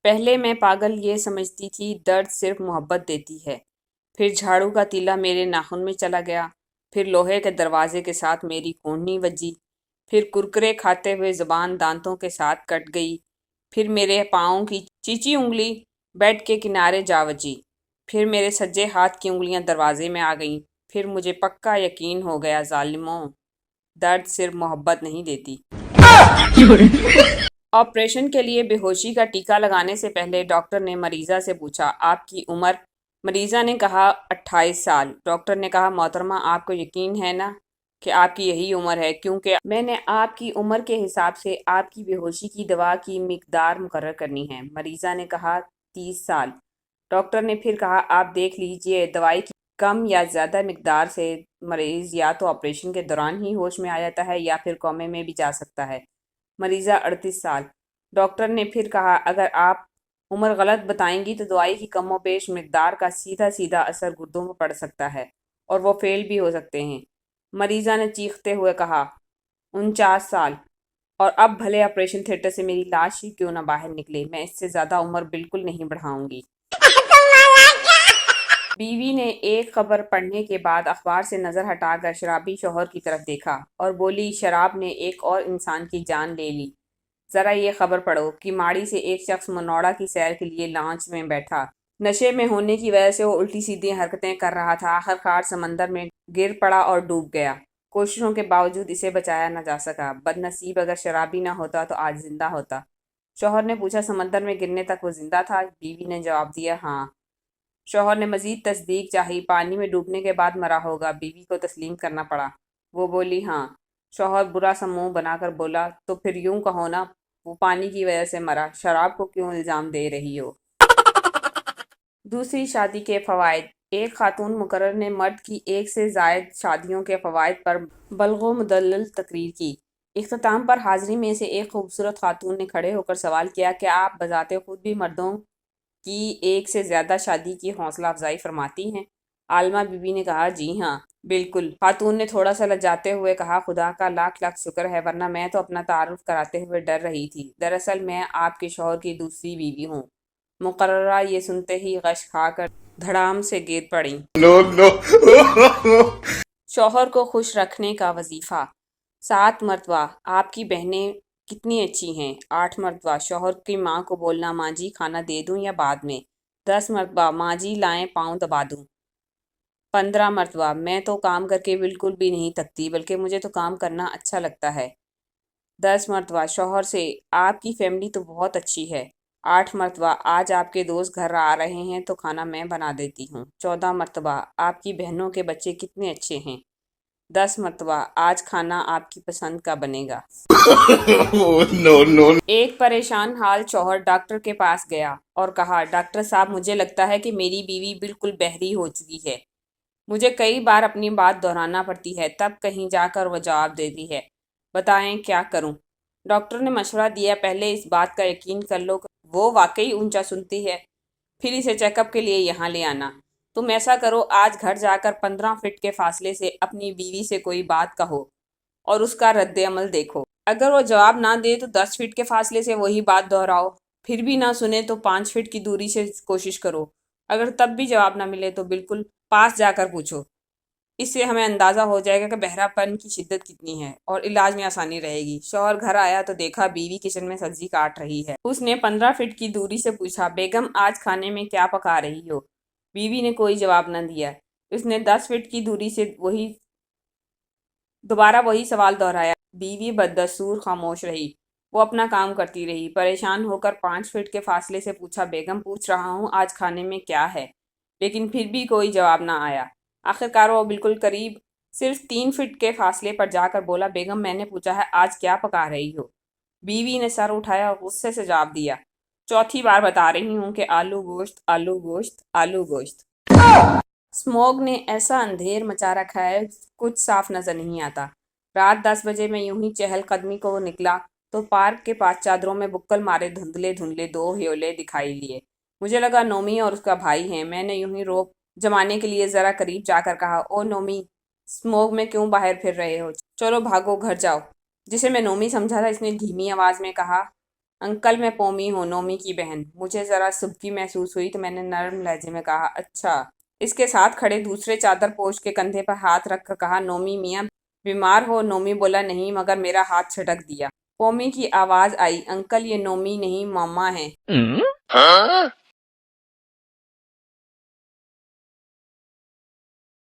پہلے میں پاگل یہ سمجھتی تھی درد صرف محبت دیتی ہے، پھر جھاڑو کا تیلا میرے ناخن میں چلا گیا، پھر لوہے کے دروازے کے ساتھ میری کونڈنی وجی، پھر کرکرے کھاتے ہوئے زبان دانتوں کے ساتھ کٹ گئی، پھر میرے پاؤں کی چیچی انگلی بیڈ کے کنارے جا وجی، پھر میرے سجے ہاتھ کی انگلیاں دروازے میں آ گئیں، پھر مجھے پکا یقین ہو گیا ظالموں، درد صرف محبت نہیں دیتی۔ آپریشن کے لیے بے ہوشی کا ٹیکہ لگانے سے پہلے ڈاکٹر نے مریضہ سے پوچھا، آپ کی عمر؟ مریضہ نے کہا 28 سال۔ ڈاکٹر نے کہا، محترمہ آپ کو یقین ہے نا کہ آپ کی یہی عمر ہے، کیونکہ میں نے آپ کی عمر کے حساب سے آپ کی بے ہوشی کی دوا کی مقدار مقرر کرنی ہے۔ مریضہ نے کہا 30 سال۔ ڈاکٹر نے پھر کہا، آپ دیکھ لیجئے دوائی کی کم یا زیادہ مقدار سے مریض یا تو آپریشن کے دوران ہی ہوش میں آ جاتا ہے یا پھر کومے میں بھی جا سکتا ہے۔ مریضہ 38 سال۔ ڈاکٹر نے پھر کہا، اگر آپ عمر غلط بتائیں گی تو دوائی کی کم و بیش مقدار کا سیدھا اثر گردوں پر پڑ سکتا ہے اور وہ فیل بھی ہو سکتے ہیں۔ مریضہ نے چیختے ہوئے کہا، 49 سال۔ اور اب بھلے آپریشن تھیٹر سے میری لاش ہی کیوں نہ باہر نکلے، میں اس سے زیادہ عمر بالکل نہیں بڑھاؤں گی۔ بیوی نے ایک خبر پڑھنے کے بعد اخبار سے نظر ہٹا کر شرابی شوہر کی طرف دیکھا اور بولی، شراب نے ایک اور انسان کی جان لے لی۔ ذرا یہ خبر پڑھو کہ ماڑی سے ایک شخص منوڑا کی سیر کے لیے لانچ میں بیٹھا۔ نشے میں ہونے کی وجہ سے وہ الٹی سیدھی حرکتیں کر رہا تھا، آخرکار سمندر میں گر پڑا اور ڈوب گیا۔ کوششوں کے باوجود اسے بچایا نہ جا سکا۔ بد نصیب، اگر شرابی نہ ہوتا تو آج زندہ ہوتا۔ شوہر نے پوچھا، سمندر میں گرنے تک وہ زندہ تھا؟ بیوی نے جواب دیا، ہاں۔ شوہر نے مزید تصدیق چاہی، پانی میں ڈوبنے کے بعد مرا ہوگا؟ بیوی کو تسلیم کرنا پڑا۔ وہ بولی، ہاں۔ شوہر برا سا منہ بنا کر بولا، تو پھر یوں کہو نا، وہ پانی کی وجہ سے مرا، شراب کو کیوں الزام دے رہی ہو؟ دوسری شادی کے فوائد۔ ایک خاتون مقرر نے مرد کی ایک سے زائد شادیوں کے فوائد پر بلغ و مدلل تقریر کی۔ اختتام پر حاضرین میں سے ایک خوبصورت خاتون نے کھڑے ہو کر سوال کیا، کیا آپ بذات خود بھی مردوں کی ایک سے زیادہ شادی کی حوصلہ افزائی فرماتی ہیں؟ عالمہ بی بی نے کہا، جی ہاں، بالکل۔ خاتون نے تھوڑا سا لجاتے ہوئے کہا، خدا کا لاکھ لاکھ شکر ہے، ورنہ میں تو اپنا تعارف کراتے ہوئے ڈر رہی تھی۔ دراصل میں آپ کے شوہر کی دوسری بیوی ہوں۔ مقررہ یہ سنتے ہی غش کھا کر دھڑام سے گر پڑیں۔ شوہر کو خوش رکھنے کا وظیفہ۔ 7 مرتبہ، آپ کی بہنیں کتنی اچھی ہیں۔ 8 مرتبہ، شوہر کی ماں کو بولنا، ماں جی کھانا دے دوں یا بعد میں۔ 10 مرتبہ، ماں جی لائیں پاؤں دبا دوں۔ 15 مرتبہ، میں تو کام کر کے بالکل بھی نہیں تھکتی، بلکہ مجھے تو کام کرنا اچھا لگتا ہے۔ 10 مرتبہ، شوہر سے، آپ کی فیملی تو بہت اچھی ہے۔ 8 مرتبہ، آج آپ کے دوست گھر آ رہے ہیں تو کھانا میں بنا دیتی ہوں۔ 14 مرتبہ، آپ کی بہنوں کے بچے کتنے اچھے ہیں۔ 10 مرتبہ، آج کھانا آپ کی پسند کا بنے گا۔ ایک پریشان حال شوہر ڈاکٹر کے پاس گیا اور کہا، ڈاکٹر صاحب مجھے لگتا ہے کہ میری بیوی بالکل بہری ہو چکی ہے۔ مجھے کئی بار اپنی بات دہرانا پڑتی ہے، تب کہیں جا کر وہ جواب دیتی ہے، بتائیں کیا کروں؟ ڈاکٹر نے مشورہ دیا، پہلے اس بات کا یقین کر لو کہ وہ واقعی اونچا سنتی ہے، پھر اسے چیک اپ کے لیے یہاں لے آنا۔ تم ایسا کرو، آج گھر جا کر 15 فٹ کے فاصلے سے اپنی بیوی سے کوئی بات کہو اور اس کا رد عمل دیکھو۔ اگر وہ جواب نہ دے تو 10 فٹ کے فاصلے سے وہی بات دہراؤ، پھر بھی نہ سنے تو 5 فٹ کی دوری سے کوشش کرو۔ اگر تب بھی جواب نہ ملے تو بالکل پاس جا کر پوچھو۔ اس سے ہمیں اندازہ ہو جائے گا کہ بہرا پن کی شدت کتنی ہے اور علاج میں آسانی رہے گی۔ شوہر گھر آیا تو دیکھا بیوی کچن میں سبزی کاٹ رہی ہے۔ اس نے 15 فٹ کی دوری سے پوچھا، بیگم آج کھانے میں کیا پکا رہی ہو؟ بیوی نے کوئی جواب نہ دیا۔ اس نے 10 فٹ کی دوری سے دوبارہ وہی سوال دہرایا۔ بیوی بددستور خاموش رہی۔ وہ اپنا کام کرتی رہی۔ پریشان ہو کر 5 فٹ کے فاصلے سے پوچھا، بیگم پوچھ رہا ہوں آج کھانے میں کیا ہے؟ لیکن پھر بھی کوئی جواب نہ آیا۔ آخرکار وہ بالکل قریب صرف 3 فٹ کے فاصلے پر جا کر بولا، بیگم میں نے پوچھا ہے آج کیا پکا رہی ہو؟ بیوی نے سر اٹھایا اور غصے سے جواب دیا، چوتھی بار بتا رہی ہوں کہ آلو گوشت، آلو گوشت، آلو گوشت۔ اسموگ نے ایسا اندھیر مچا رکھا ہے کچھ صاف نظر نہیں آتا۔ رات 10 بجے میں یوں ہی چہل قدمی کو نکلا تو پارک کے پاس چادروں میں بکل مارے دھندلے 2 ہیولے دکھائی دیے۔ مجھے لگا نومی اور اس کا بھائی ہیں۔ میں نے یوں ہی روب جمانے کے لیے ذرا قریب جا کر کہا، او نومی، اسموگ میں کیوں باہر پھر رہے ہو؟ چلو بھاگو گھر جاؤ۔ جسے میں نومی سمجھا تھا اس نے دھیمی آواز میں کہا، انکل میں پومی ہوں، نومی کی بہن۔ مجھے ذرا سبکی محسوس ہوئی تو میں نے نرم لہجے میں کہا اچھا۔ اس کے ساتھ کھڑے دوسرے چادر پوش کے کندھے پر ہاتھ رکھ کر کہا نومی میاں بیمار ہو؟ نومی بولا نہیں، مگر میرا ہاتھ چھٹک دیا۔ پومی کی آواز آئی انکل یہ نومی نہیں ماما ہیں۔